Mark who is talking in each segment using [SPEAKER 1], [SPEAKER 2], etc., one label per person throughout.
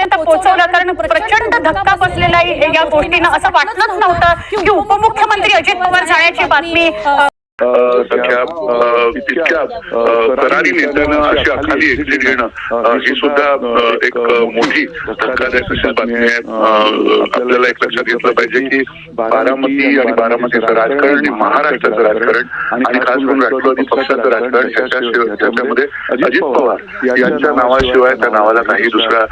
[SPEAKER 1] पर्यंत पोहोचवलं, कारण प्रचंड धक्का बसलेला आहे या गोष्टीनं. असं वाटलंच नव्हतं की उपमुख्यमंत्री अजित पवार जाण्याची बातमी
[SPEAKER 2] सध्या इतक्या करारी नेत्यानं अशी अखाली एक्झिट घेणं ही सुद्धा एक मोठी धक्कादायक अशी बातमी आहे. आपल्याला एक लक्षात घेतलं पाहिजे की बारामती आणि बारामतीचं राजकारण, महाराष्ट्राचं राजकारण आणि खास करून राष्ट्रवादी पक्षाचं राजकारण त्याच्यामध्ये अजित पवार यांच्या नावाशिवाय त्या नावाला काही दुसरा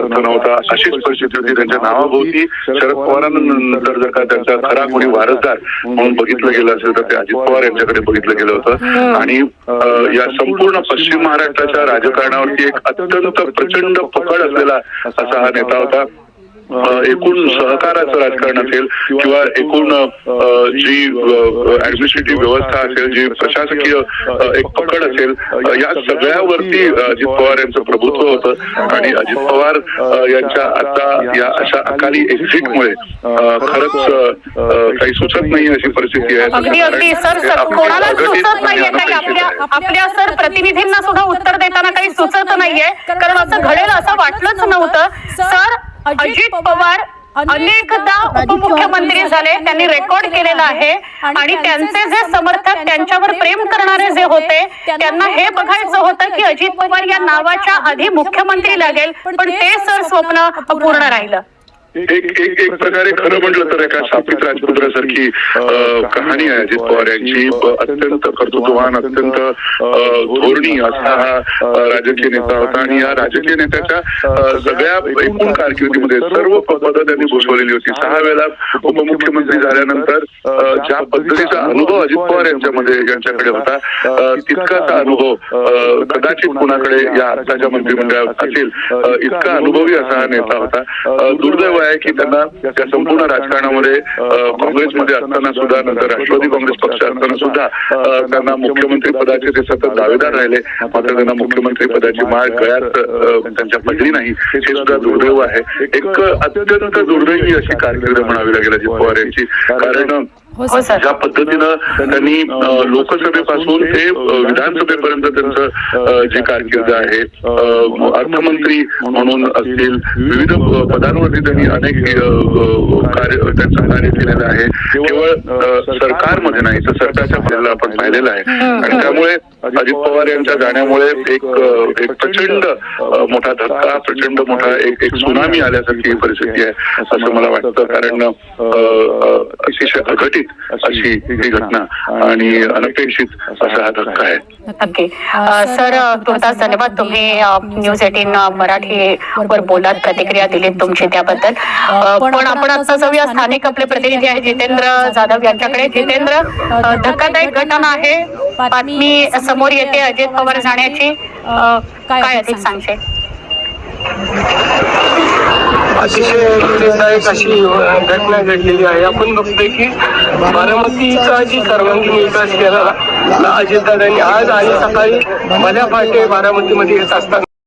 [SPEAKER 2] अर्थ नव्हता. अशीच परिस्थिती होती. त्यांच्या नावाभोवती शरद पवारांनंतर जर का त्यांचा खरा कोणी वारसदार म्हणून बघितलं गेलं असेल तर ते अजित पवार यांच्याकडे बघितलं गेलं होतं. आणि या संपूर्ण पश्चिम महाराष्ट्राच्या राजकारणावरती एक अत्यंत प्रचंड पकड असलेला असा हा नेता होता. एकूण सहकाराचं राजकारण असेल किंवा एकूण जी ऍडमिनिस्ट्रेटिव्ह व्यवस्था असेल, जी प्रशासकीय एक पकड असेल, या सगळ्यावरती अजित पवार यांचं प्रभुत्व होतं. आणि अजित पवार यांच्या आता या अशा अकाली एक्झिटमुळे खरंच काही सुचत नाही अशी परिस्थिती आहे.
[SPEAKER 1] अगदी सर, कोणाला सुचत नाहीये काही, आपल्या सर प्रतिनिधींना सुद्धा उत्तर देताना काही सुचत नाहीये, कारण असं घडेल असं वाटलंच नव्हतं. सर, अजित पवार अनेकदा उपमुख्यमंत्री झाले, त्यांनी रेकॉर्ड केलेला आहे. आणि त्यांचे जे समर्थक, त्यांच्यावर प्रेम करणारे जे होते, त्यांना हे बघायचं होतं की अजित पवार या नावाच्या आधी मुख्यमंत्री लागेल, पण ते सर स्वप्न अपूर्ण राहिलं.
[SPEAKER 2] एक प्रकारे खरं म्हटलं तर एका शापित राजपुत्रासारखी कहाणी आहे अजित पवार यांची. अत्यंत कर्तृत्ववान, अत्यंत धोरणी असा हा राजकीय नेता होता. आणि या राजकीय नेत्याच्या सगळ्या एकूण कारकिर्दीमध्ये सर्व पदं त्यांनी भूषवलेली होती. 6 वेळा उपमुख्यमंत्री झाल्यानंतर ज्या पद्धतीचा अनुभव अजित पवार यांच्याकडे होता, तितकाचा अनुभव कदाचित कुणाकडे या आताच्या मंत्रिमंडळात असेल. इतका अनुभवी असा हा नेता होता. दुर्दैव आहे की त्यांना त्या संपूर्ण राजकारणामध्ये काँग्रेसमध्ये असताना सुद्धा, नंतर राष्ट्रवादी काँग्रेस पक्ष असताना सुद्धा त्यांना मुख्यमंत्री पदाचे ते सतत दावेदार राहिले, मात्र त्यांना मुख्यमंत्री पदाची माळ गळ्यात त्यांच्या पडली नाही. हे सुद्धा दुर्दैव आहे. एक अत्यंत दुर्दैवी अशी कारकीर्द म्हणावी लागेल अजित पवार यांची. कारण ज्या पद्धतीनं त्यांनी लोकसभेपासून ते विधानसभेपर्यंत त्यांचं जे कारकीर्द आहे, अर्थमंत्री म्हणून असतील, विविध पदांवरती त्यांनी अनेक त्यांचं कार्य केलेलं आहे. केवळ सरकारमध्ये नाही तर सरकारच्या पदाला आपण पाहिलेलं आहे. आणि त्यामुळे अजित पवार यांच्या जाण्यामुळे एक प्रचंड मोठा धक्का, प्रचंड मोठा एक सुनामी आल्यासारखी परिस्थिती आहे असं मला वाटतं. कारण अतिशय अघटित अशी ही घटना आणि अनपेक्षित असा हा धक्का आहे.
[SPEAKER 1] नक्की सर, तुर्तास धन्यवाद. तुम्ही न्यूज 18 मराठी वर बोलात, प्रतिक्रिया दिलीत तुमची त्याबद्दल. पण आपण आता जाऊया स्थानिक आपले प्रतिनिधी आहे जितेंद्र जाधव यांच्याकडे. जितेंद्र, धक्कादायक घटना आहे, बातमी समोर येते अजित पवार जाण्याची, काय अधिक सांगशील?
[SPEAKER 3] अतिशय दुःखदायक अशी घटना घडलेली आहे. आपण बघतोय की बारामतीचा जी सर्वांगीण विकास केला अजितदादांनी आज आणि सकाळी भल्या पहाटे बारामतीमध्ये येत असताना